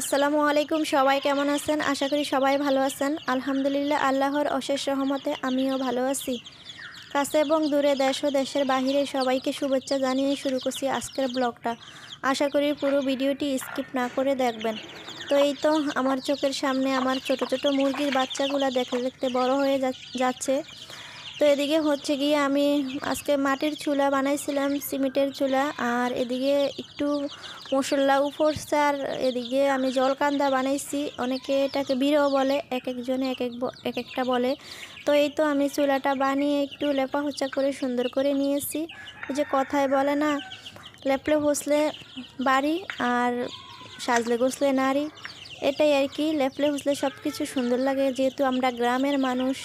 আসসালামু আলাইকুম। সবাই কেমন আছেন? আশা করি সবাই ভালো আছেন। আলহামদুলিল্লাহ, আল্লাহর অশেষ রহমতে আমিও ভালো আছি। কাছে এবং দূরে, দেশ ও দেশের বাহিরে সবাইকে শুভেচ্ছা জানিয়ে শুরু করছি আজকের ব্লগটা। আশা করি পুরো ভিডিওটি স্কিপ না করে দেখবেন। তো এই তো আমার চোখের সামনে আমার ছোট ছোট মুরগির বাচ্চাগুলো দেখতে দেখতে বড় হয়ে যাচ্ছে। তো এদিকে হচ্ছে গিয়ে আমি আজকে মাটির চুলা বানাইছিলাম, সিমেন্টের চুলা, আর এদিকে একটু মশলা উপরছে, আর এদিকে আমি জলকান্দা বানাইছি। অনেকে এটাকে বিড়ও বলে, এক একজনে এক একটা বলে। তো এই তো আমি চুলাটা বানিয়ে একটু লেপা হোচা করে সুন্দর করে নিয়েছি। ওই যে কথায় বলে না, লেপলে হোসলে বাড়ি আর সাজলে গোসলে নারী। এটাই আর কি, লেপলে হোসলে সব কিছু সুন্দর লাগে। যেহেতু আমরা গ্রামের মানুষ,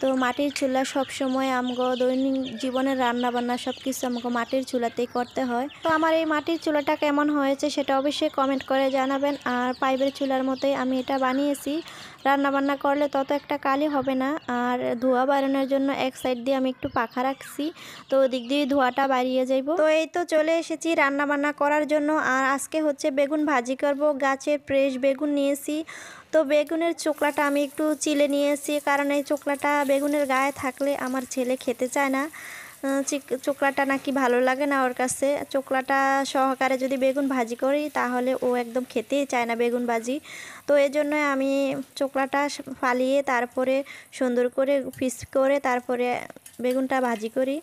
তো মাটির চুলা সব সময় আমগো দৈনিক জীবনের রান্না বান্না সব কিছু আমাকে মাটির চুলাতেই করতে হয়। তো আমার এই মাটির চুলাটা কেমন হয়েছে সেটা অবশ্যই কমেন্ট করে জানাবেন। আর পাইপের চুলার মতোই আমি এটা বানিয়েছি। রান্না বান্না করলে তত একটা কালি হবে না। আর ধোঁয়া বাড়ানোর জন্য এক সাইড দিয়ে আমি একটু পাখা রাখছি, তো ওদিক দিয়ে ধোঁয়াটা বাড়িয়ে যাইব। তো এই তো চলে এসেছি রান্না বান্না করার জন্য। আর আজকে হচ্ছে বেগুন ভাজি করব। গাছের ফ্রেশ বেগুন নিয়েছি। তো বেগুনের চোকলাটা আমি একটু চিলে নিয়েছি, কারণ এই চোকলাটা বেগুনের গায়ে থাকলে আমার ছেলে খেতে চায় না। চোকলাটা নাকি ভালো লাগে না ওর কাছে। চোকলাটা সহকারে যদি বেগুন ভাজি করি তাহলে ও একদম খেতেই চায় না বেগুন ভাজি। তো এই জন্য আমি চোকলাটা ফালিয়ে তারপরে সুন্দর করে পিস করে তারপরে বেগুনটা ভাজি করি,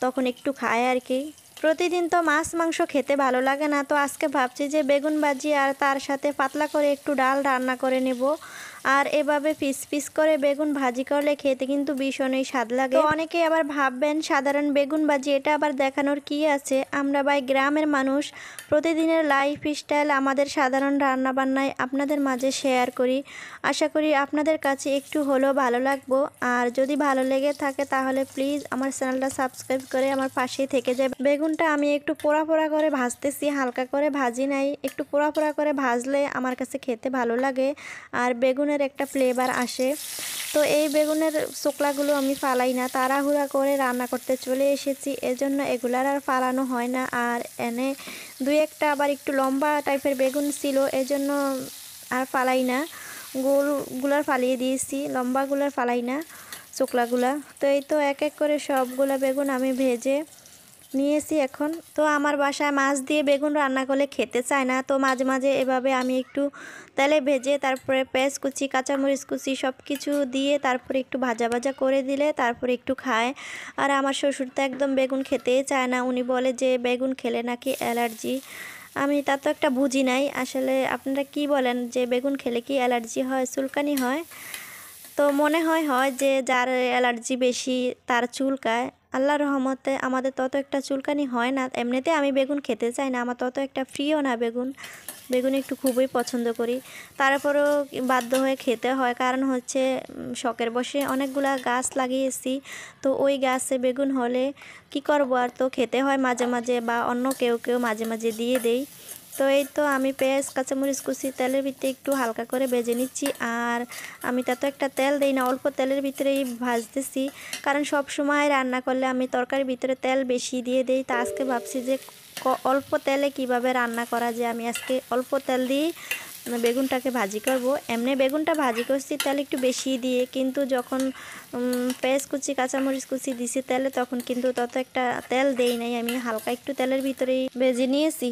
তখন একটু খায় আর কি। প্রতিদিন তো মাছ মাংস খেতে ভালো লাগে না, তো আজকে ভাবছি যে বেগুন ভাজি আর তার সাথে পাতলা করে একটু ডাল রান্না করে নেব। আর এভাবে পিস পিস করে বেগুন ভাজি করলে খেতে কিন্তু ভীষণই স্বাদ লাগে। তো অনেকে আবার ভাববেন সাধারণ বেগুন ভাজি, এটা আবার দেখানোর কি আছে? আমরা ভাই গ্রামের মানুষ, প্রতিদিনের লাইফ স্টাইল আমাদের সাধারণ রান্না বান্নায় আপনাদের মাঝে শেয়ার করি। আশা করি আপনাদের কাছে একটু হলেও ভালো লাগবো। আর যদি ভালো লেগে থাকে তাহলে প্লিজ আমার চ্যানেলটা সাবস্ক্রাইব করে আমার পাশেই থেকে যাবে। বেগুনটা আমি একটু পোড়া পোড়া করে ভাজতেছি, হালকা করে ভাজি নাই। একটু পোড়া পোড়া করে ভাজলে আমার কাছে খেতে ভালো লাগে আর বেগুনের একটা ফ্লেভার আসে। তো এই বেগুনের চোকলাগুলো আমি ফালাই না, তাড়াহুড়া করে রান্না করতে চলে এসেছি, এজন্য এগুলার আর ফালানো হয় না। আর এনে দুই একটা আবার একটু লম্বা টাইপের বেগুন ছিল, এজন্য আর ফালাই না। গোলগুলার ফালিয়ে দিয়েছি, লম্বাগুলার ফালাই না, চোকলাগুলা। তো এই তো এক এক করে সবগুলা বেগুন আমি ভেজে নিয়েছি এখন। তো আমার বাসায় মাছ দিয়ে বেগুন রান্না করলে খেতে চায় না, তো মাঝে মাঝে এভাবে আমি একটু তেলে ভেজে তারপরে পেঁয়াজ কুচি কাঁচামরিচ কুচি সব কিছু দিয়ে তারপরে একটু ভাজা ভাজা করে দিলে তারপরে একটু খায়। আর আমার শ্বশুর তো একদম বেগুন খেতেই চায় না, উনি বলে যে বেগুন খেলে নাকি অ্যালার্জি। আমি তা তো একটা বুঝি নাই আসলে, আপনারা কি বলেন যে বেগুন খেলে কি অ্যালার্জি হয়, চুলকানি হয়? তো মনে হয় যে যার অ্যালার্জি বেশি তার চুলকায়। আল্লাহর রহমতে আমাদের তত একটা চুলকানি হয় না। এমনিতে আমি বেগুন খেতে চাই না, আমার তত একটা প্রিয় না বেগুন। বেগুন একটু খুবই পছন্দ করি, তারপরেও বাধ্য হয়ে খেতে হয়। কারণ হচ্ছে শখের বসে অনেকগুলা গাছ লাগিয়েছি, তো ওই গাছে বেগুন হলে কি করব, আর তো খেতে হয় মাঝে মাঝে, বা অন্য কেউ মাঝে মাঝে দিয়ে দেই। তো এই তো আমি পেঁয়াজ কাঁচামরিচ কুচি তেলের ভিতরে একটু হালকা করে ভেজে নিচ্ছি। আর আমি তাতে একটা তেল দিই না, অল্প তেলের ভিতরেই ভাজতেছি, কারণ সব সময় রান্না করলে আমি তরকারির ভিতরে তেল বেশি দিয়ে দিই। তা আজকে ভাবছি যে অল্প তেলে কিভাবে রান্না করা যায়, আমি আজকে অল্প তেল দিয়ে বেগুনটাকে ভাজি করব। এমনি বেগুনটা ভাজি করছি তেল একটু বেশি দিয়ে, কিন্তু যখন পেঁয়াজ কুচি কাঁচামরিচ কুচি দিছি তেলে, তখন কিন্তু তত একটা তেল দেই নাই, আমি হালকা একটু তেলের ভিতরেই ভেজে নিয়েছি।